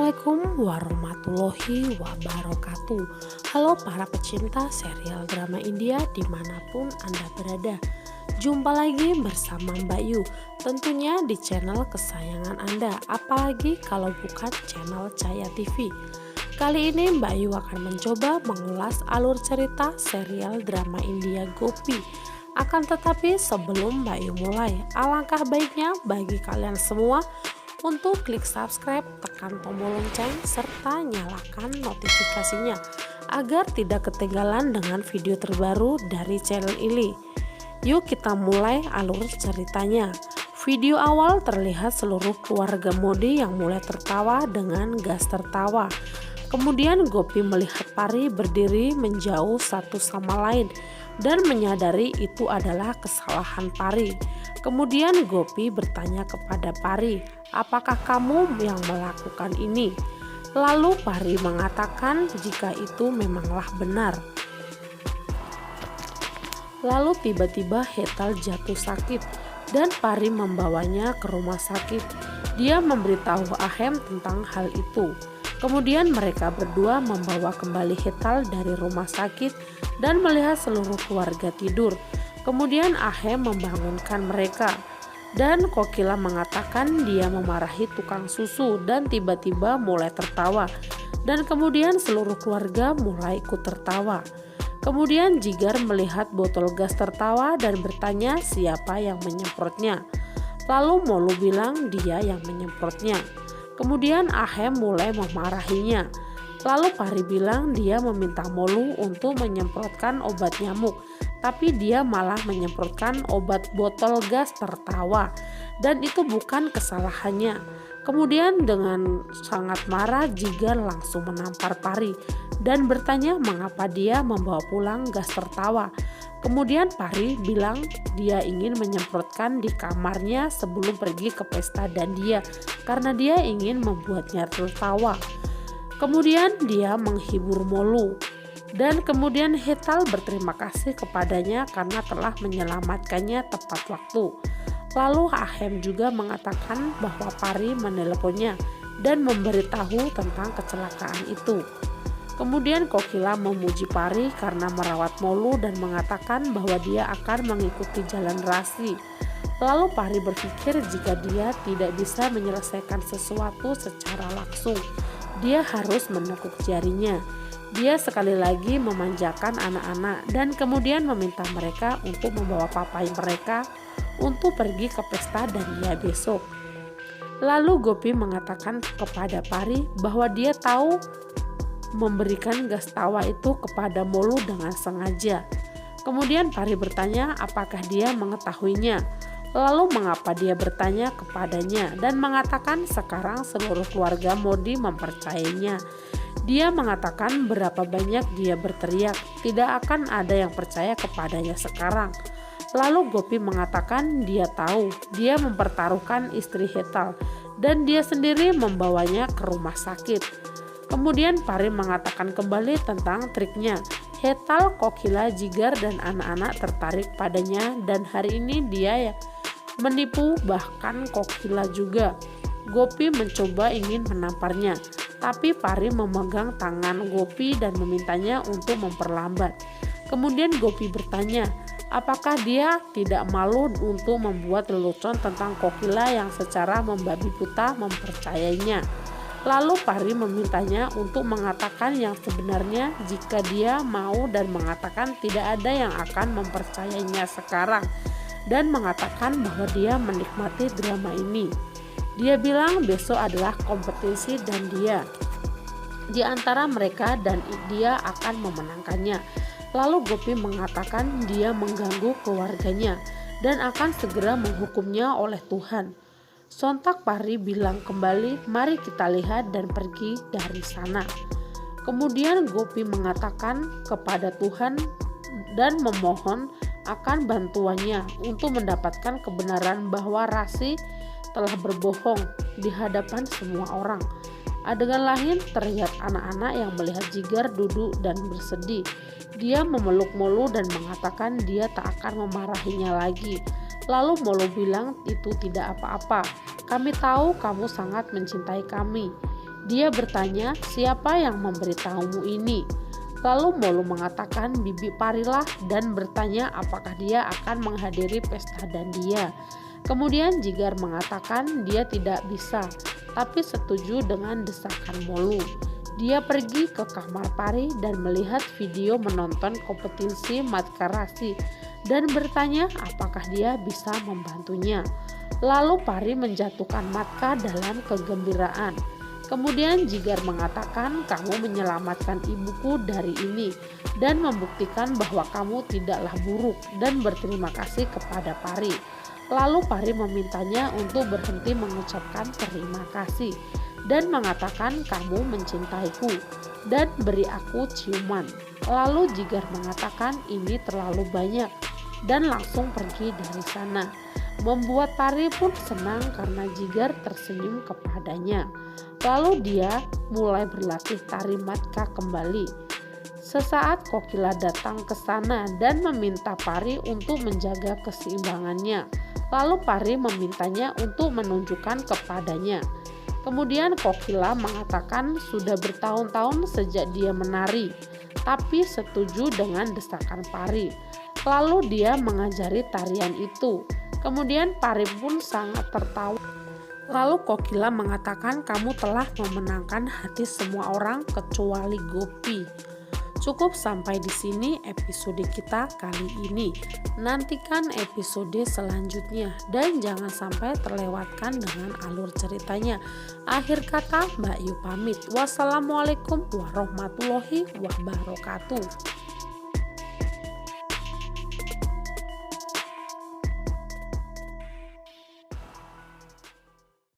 Assalamualaikum warahmatullahi wabarakatuh. Halo para pecinta serial drama India dimanapun Anda berada. Jumpa lagi bersama Mbak Yu, tentunya di channel kesayangan Anda, apalagi kalau bukan channel Cahaya TV. Kali ini Mbak Yu akan mencoba mengulas alur cerita serial drama India Gopi. Akan tetapi sebelum Mbak Yu mulai, alangkah baiknya bagi kalian semua untuk klik subscribe, tekan tombol lonceng, serta nyalakan notifikasinya agar tidak ketinggalan dengan video terbaru dari channel ini. Yuk kita mulai alur ceritanya. Video awal terlihat seluruh keluarga Modi yang mulai tertawa dengan gas tertawa. Kemudian Gopi melihat Pari berdiri menjauh satu sama lain dan menyadari itu adalah kesalahan Pari. Kemudian Gopi bertanya kepada Pari, "Apakah kamu yang melakukan ini?" Lalu Pari mengatakan jika itu memanglah benar. Lalu tiba-tiba Hetal jatuh sakit dan Pari membawanya ke rumah sakit. Dia memberitahu Ahem tentang hal itu. Kemudian mereka berdua membawa kembali Hetal dari rumah sakit dan melihat seluruh keluarga tidur. Kemudian Ahem membangunkan mereka. Dan Kokila mengatakan dia memarahi tukang susu dan tiba-tiba mulai tertawa. Dan kemudian seluruh keluarga mulai ikut tertawa. Kemudian Jigar melihat botol gas tertawa dan bertanya siapa yang menyemprotnya. Lalu Molu bilang dia yang menyemprotnya. Kemudian Ahem mulai memarahinya. Lalu Pari bilang dia meminta Molu untuk menyemprotkan obat nyamuk, tapi dia malah menyemprotkan obat botol gas tertawa, dan itu bukan kesalahannya. Kemudian dengan sangat marah Jigar langsung menampar Pari dan bertanya mengapa dia membawa pulang gas tertawa. Kemudian Pari bilang dia ingin menyemprotkan di kamarnya sebelum pergi ke pesta dan dia karena dia ingin membuatnya tertawa. Kemudian dia menghibur Molu. Dan kemudian Hetal berterima kasih kepadanya karena telah menyelamatkannya tepat waktu. Lalu Ahem juga mengatakan bahwa Pari menelponnya dan memberitahu tentang kecelakaan itu. Kemudian Kokila memuji Pari karena merawat Molu dan mengatakan bahwa dia akan mengikuti jalan rasi. Lalu Pari berpikir jika dia tidak bisa menyelesaikan sesuatu secara langsung, dia harus menekuk jarinya. Dia sekali lagi memanjakan anak-anak dan kemudian meminta mereka untuk membawa papai mereka untuk pergi ke pesta dan dia besok. Lalu Gopi mengatakan kepada Pari bahwa dia tahu memberikan gas tawa itu kepada Molu dengan sengaja. Kemudian Pari bertanya apakah dia mengetahuinya. Lalu mengapa dia bertanya kepadanya dan mengatakan sekarang seluruh keluarga Modi mempercayainya. Dia mengatakan berapa banyak dia berteriak, tidak akan ada yang percaya kepadanya sekarang. Lalu Gopi mengatakan dia tahu, dia mempertaruhkan istri Hetal dan dia sendiri membawanya ke rumah sakit. Kemudian Pari mengatakan kembali tentang triknya. Hetal, Kokila, Jigar dan anak-anak tertarik padanya dan hari ini dia menipu bahkan Kokila juga. Gopi mencoba ingin menamparnya, tapi Pari memegang tangan Gopi dan memintanya untuk memperlambat. Kemudian Gopi bertanya, apakah dia tidak malu untuk membuat lelucon tentang Kokila yang secara membabi buta mempercayainya. Lalu Pari memintanya untuk mengatakan yang sebenarnya jika dia mau dan mengatakan tidak ada yang akan mempercayainya sekarang dan mengatakan bahwa dia menikmati drama ini. Dia bilang besok adalah kompetisi dan dia di antara mereka dan dia akan memenangkannya. Lalu Gopi mengatakan dia mengganggu keluarganya dan akan segera menghukumnya oleh Tuhan. Sontak Pari bilang kembali, mari kita lihat dan pergi dari sana. Kemudian Gopi mengatakan kepada Tuhan dan memohon akan bantuannya untuk mendapatkan kebenaran bahwa Rasi telah berbohong di hadapan semua orang. Adegan lain terlihat anak-anak yang melihat Jigar duduk dan bersedih. Dia memeluk Molu dan mengatakan dia tak akan memarahinya lagi. Lalu Molu bilang itu tidak apa-apa. Kami tahu kamu sangat mencintai kami. Dia bertanya, "Siapa yang memberitahumu ini?" Lalu Molu mengatakan, "Bibi Parilah," dan bertanya apakah dia akan menghadiri pesta dan dia. Kemudian Jigar mengatakan dia tidak bisa, tapi setuju dengan desakan Molu. Dia pergi ke kamar Pari dan melihat video menonton kompetisi Matkarasi dan bertanya apakah dia bisa membantunya. Lalu Pari menjatuhkan Matka dalam kegembiraan. Kemudian Jigar mengatakan, "Kamu menyelamatkan ibuku dari ini dan membuktikan bahwa kamu tidaklah buruk," dan berterima kasih kepada Pari. Lalu Pari memintanya untuk berhenti mengucapkan terima kasih dan mengatakan, "Kamu mencintaiku dan beri aku ciuman." Lalu Jigar mengatakan ini terlalu banyak dan langsung pergi dari sana. Membuat Pari pun senang karena Jigar tersenyum kepadanya. Lalu dia mulai berlatih tari Matka kembali. Sesaat Kokila datang ke sana dan meminta Pari untuk menjaga keseimbangannya. Lalu Pari memintanya untuk menunjukkan kepadanya. Kemudian Kokila mengatakan sudah bertahun-tahun sejak dia menari, tapi setuju dengan desakan Pari. Lalu dia mengajari tarian itu. Kemudian Pari pun sangat tertawa. Lalu Kokila mengatakan, "Kamu telah memenangkan hati semua orang kecuali Gopi." Cukup sampai di sini episode kita kali ini. Nantikan episode selanjutnya dan jangan sampai terlewatkan dengan alur ceritanya. Akhir kata, Mbak Yu pamit. Wassalamualaikum warahmatullahi wabarakatuh.